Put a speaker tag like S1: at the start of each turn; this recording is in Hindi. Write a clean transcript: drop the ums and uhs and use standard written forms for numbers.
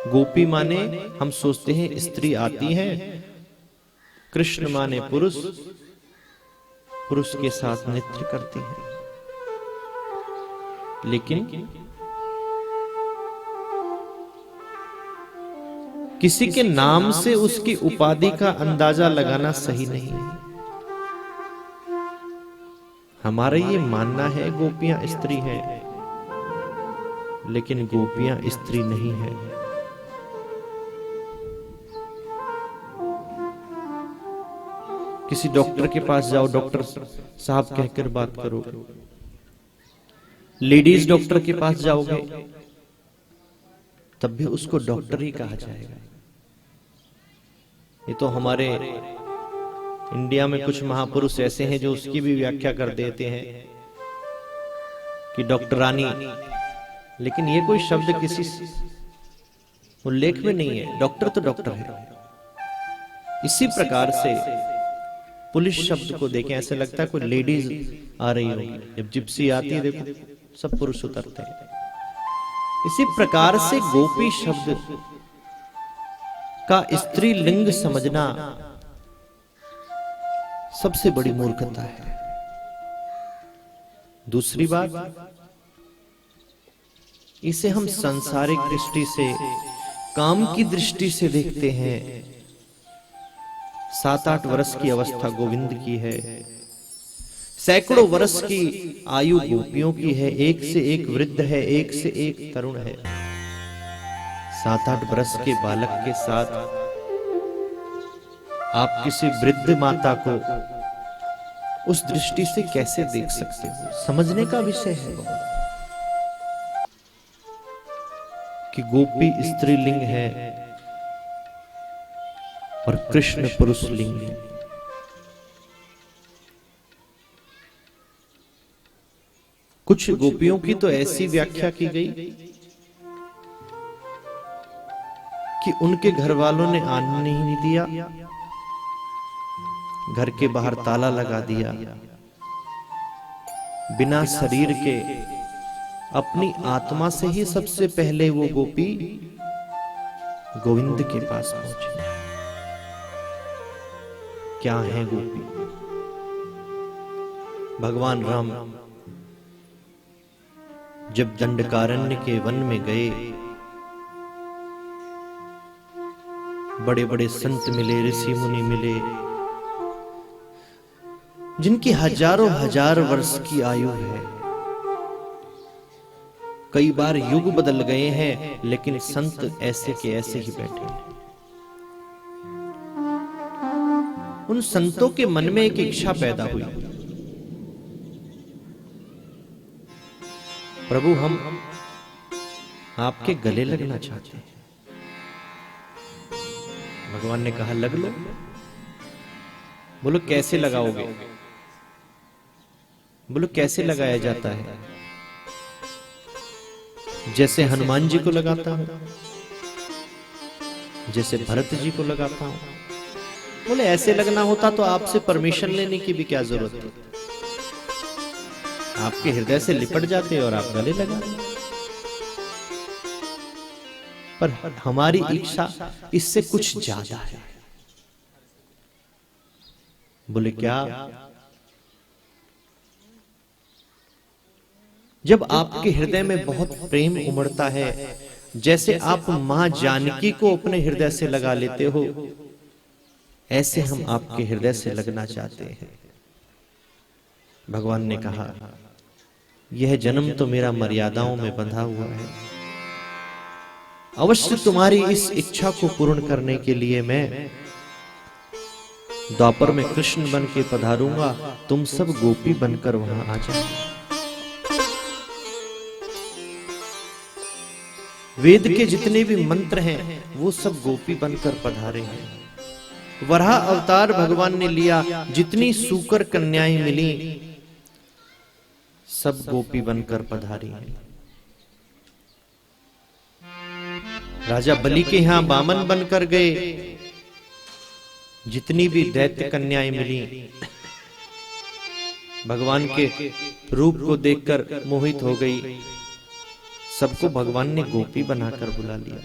S1: गोपी माने हम सोचते हैं स्त्री आती है, कृष्ण माने पुरुष, पुरुष के साथ नृत्य करती है। लेकिन किसी के नाम से उसकी उपाधि का अंदाजा लगाना सही नहीं है। हमारा ये मानना है गोपियां स्त्री है, लेकिन गोपियां स्त्री नहीं है। किसी डॉक्टर के पास जाओ, डॉक्टर साहब कहकर बात करो। लेडीज डॉक्टर के पास जाओगे तब भी उसको डॉक्टर ही कहा जाएगा। ये तो हमारे इंडिया में कुछ महापुरुष ऐसे हैं जो उसकी भी व्याख्या कर देते हैं कि डॉक्टरानी, लेकिन ये कोई शब्द किसी उल्लेख में नहीं है। डॉक्टर तो डॉक्टर है। इसी प्रकार से पुलिस शब्द को देखें, ऐसे लगता है कोई लेडीज आ रही होगी। जब जिप्सी आती है देखो सब पुरुष उतरते हैं। इसी प्रकार से गोपी शब्द का स्त्री लिंग समझना सबसे बड़ी मूर्खता है। दूसरी बात, इसे हम सांसारिक दृष्टि से, काम की दृष्टि से देखते हैं। 7-8 वर्ष की अवस्था गोविंद की है, सैकड़ों वर्ष की आयु गोपियों की है, एक से एक वृद्ध है, एक से एक तरुण है। 7-8 वर्ष के बालक के साथ आप किसी वृद्ध माता को उस दृष्टि से कैसे देख सकते हो? समझने का विषय है कि गोपी स्त्रीलिंग है और कृष्ण पुरुष लिंग है। कुछ गोपियों की तो ऐसी व्याख्या की गई कि उनके घर वालों ने आने ही नहीं दिया, घर के बाहर ताला लगा दिया, बिना शरीर के अपनी आत्मा से ही सबसे पहले वो गोपी गोविंद के पास पहुंची। क्या है गोपी? भगवान राम जब दंडकारण्य के वन में गए, बड़े बड़े संत मिले, ऋषि मुनि मिले, जिनकी हजारों हजार वर्ष की आयु है। कई बार युग बदल गए हैं, लेकिन संत ऐसे के ऐसे ही बैठे हैं। उन संतों के मन में एक इच्छा पैदा हुई, प्रभु हम आपके गले लगना चाहते हैं। भगवान ने कहा लग लो। बोलो कैसे लगाओगे? बोलो कैसे लगाया जाता है? जैसे हनुमान जी को लगाता हूं, जैसे भरत जी को लगाता हूं। बोले ऐसे लगना होता तो आपसे परमिशन लेने की भी क्या जरूरत थी? आपके हृदय से लिपट जाते और आप गले लगा। पर हमारी इच्छा इससे कुछ ज्यादा है। बोले क्या? जब आपके हृदय में बहुत प्रेम उमड़ता है, जैसे आप मां जानकी को अपने हृदय से लगा लेते हो, ऐसे हम आपके हृदय से लगना चाहते हैं। भगवान ने कहा यह जन्म तो मेरा मर्यादाओं में बंधा हुआ है, अवश्य तुम्हारी इस इच्छा को पूर्ण करने के लिए मैं द्वापर में कृष्ण बन के पधारूंगा, तुम सब गोपी बनकर वहां आ जाओ। वेद के जितने भी मंत्र हैं वो सब गोपी बनकर पधारे हैं। वराह अवतार भगवान ने लिया, जितनी सूकर कन्याएं मिली सब गोपी बनकर पधारी हैं। राजा बलि के यहां बामन बनकर गए, जितनी भी दैत्य कन्याएं मिली भगवान के रूप को देखकर मोहित हो गई, सबको भगवान ने गोपी बनाकर बुला लिया।